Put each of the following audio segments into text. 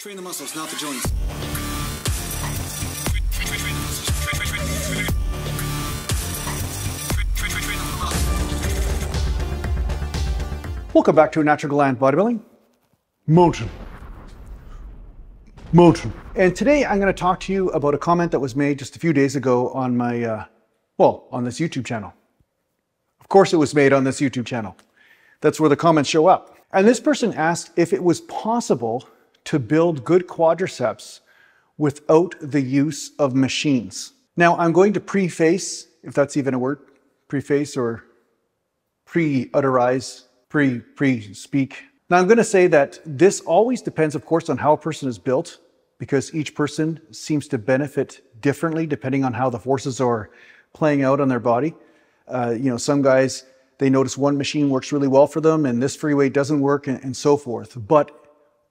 Train the muscles, not the joints. Welcome back to Natural Gland Bodybuilding. Motion. And today I'm going to talk to you about a comment that was made just a few days ago on my, on this YouTube channel. Of course it was made on this YouTube channel. That's where the comments show up. And this person asked if it was possible to build good quadriceps without the use of machines. Now I'm going to preface, if that's even a word, preface or pre-utterize, pre-speak. Now I'm going to say that this always depends, of course, on how a person is built, because each person seems to benefit differently depending on how the forces are playing out on their body. Some guys, they notice one machine works really well for them and this free weight doesn't work and so forth. But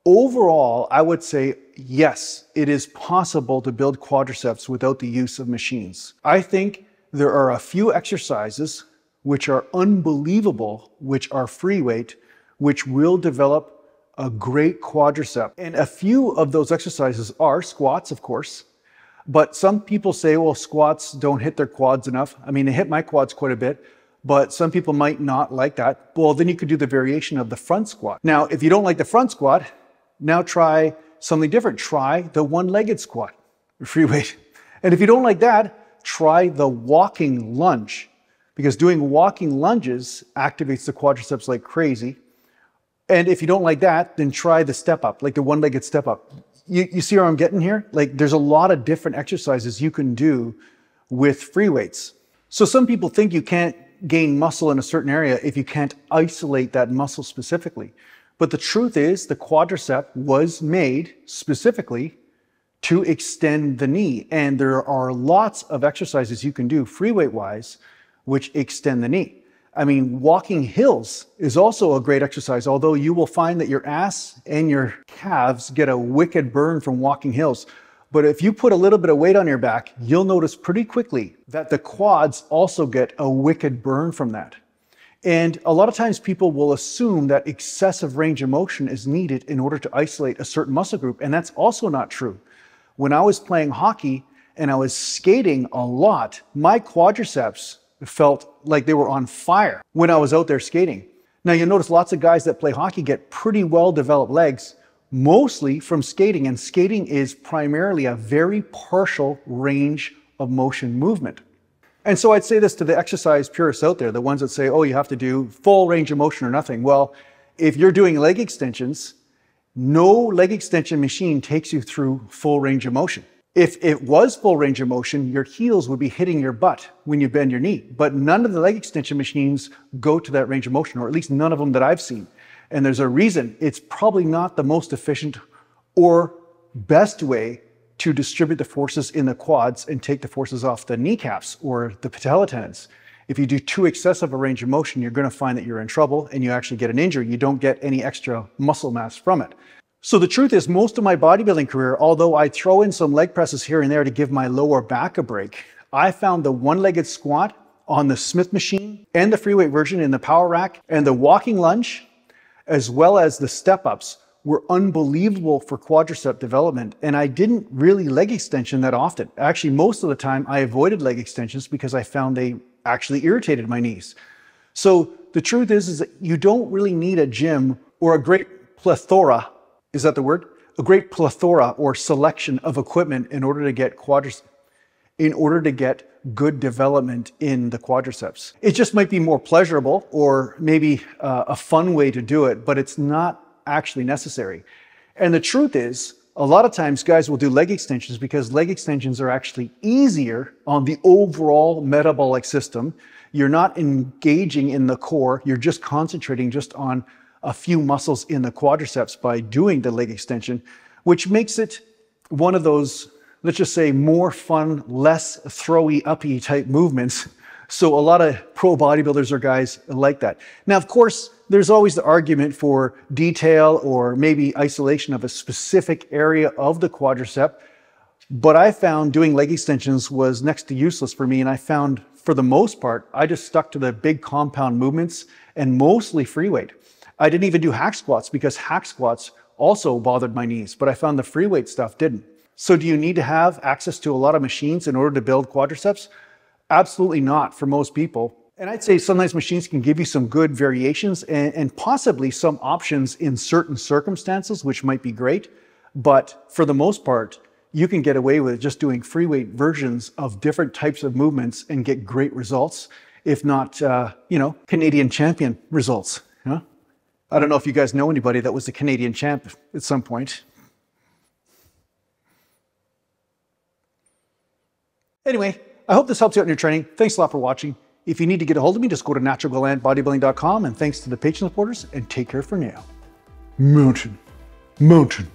overall, I would say, yes, it is possible to build quadriceps without the use of machines. I think there are a few exercises which are unbelievable, which are free weight, which will develop a great quadricep. And a few of those exercises are squats, of course, but some people say, well, squats don't hit their quads enough. I mean, they hit my quads quite a bit, but some people might not like that. Well, then you could do the variation of the front squat. Now, if you don't like the front squat, now try something different. Try the one-legged squat, free weight. And if you don't like that, try the walking lunge, because doing walking lunges activates the quadriceps like crazy. And if you don't like that, then try the step up, like the one-legged step up. You see where I'm getting here? Like there's a lot of different exercises you can do with free weights. So some people think you can't gain muscle in a certain area if you can't isolate that muscle specifically. But the truth is the quadricep was made specifically to extend the knee. And there are lots of exercises you can do free weight wise which extend the knee. I mean, walking hills is also a great exercise, although you will find that your ass and your calves get a wicked burn from walking hills. But if you put a little bit of weight on your back, you'll notice pretty quickly that the quads also get a wicked burn from that. And a lot of times people will assume that excessive range of motion is needed in order to isolate a certain muscle group, and that's also not true. When I was playing hockey and I was skating a lot, my quadriceps felt like they were on fire when I was out there skating. Now you'll notice lots of guys that play hockey get pretty well developed legs, mostly from skating, and skating is primarily a very partial range of motion movement. And so I'd say this to the exercise purists out there, the ones that say, oh, you have to do full range of motion or nothing. Well, if you're doing leg extensions, no leg extension machine takes you through full range of motion. If it was full range of motion, your heels would be hitting your butt when you bend your knee. But none of the leg extension machines go to that range of motion, or at least none of them that I've seen. And there's a reason. It's probably not the most efficient or best way to distribute the forces in the quads and take the forces off the kneecaps or the patella tendons. If you do too excessive a range of motion, you're going to find that you're in trouble and you actually get an injury. You don't get any extra muscle mass from it. So the truth is, most of my bodybuilding career, although I throw in some leg presses here and there to give my lower back a break, I found the one-legged squat on the Smith machine and the free weight version in the power rack and the walking lunge, as well as the step-ups, were unbelievable for quadricep development. And I didn't really leg extension that often. Actually, most of the time I avoided leg extensions because I found they actually irritated my knees. So the truth is that you don't really need a gym or a great plethora, is that the word? A great plethora or selection of equipment in order to get good development in the quadriceps. It just might be more pleasurable or maybe a fun way to do it, but it's not actually necessary. And the truth is, a lot of times guys will do leg extensions because leg extensions are actually easier on the overall metabolic system. You're not engaging in the core, you're just concentrating just on a few muscles in the quadriceps by doing the leg extension, which makes it one of those, let's just say, more fun, less throwy, uppy type movements. So a lot of pro bodybuilders or guys like that. Now, of course, there's always the argument for detail or maybe isolation of a specific area of the quadricep. But I found doing leg extensions was next to useless for me. And I found, for the most part, I just stuck to the big compound movements and mostly free weight. I didn't even do hack squats because hack squats also bothered my knees, but I found the free weight stuff didn't. So do you need to have access to a lot of machines in order to build quadriceps? Absolutely not for most people. And I'd say sometimes machines can give you some good variations and possibly some options in certain circumstances, which might be great. But for the most part, you can get away with just doing free weight versions of different types of movements and get great results, if not, Canadian champion results. Huh? I don't know if you guys know anybody that was a Canadian champ at some point. Anyway, I hope this helps you out in your training. Thanks a lot for watching. If you need to get a hold of me, just go to naturalglandbodybuilding.com, and thanks to the Patreon supporters, and take care for now. Mountain.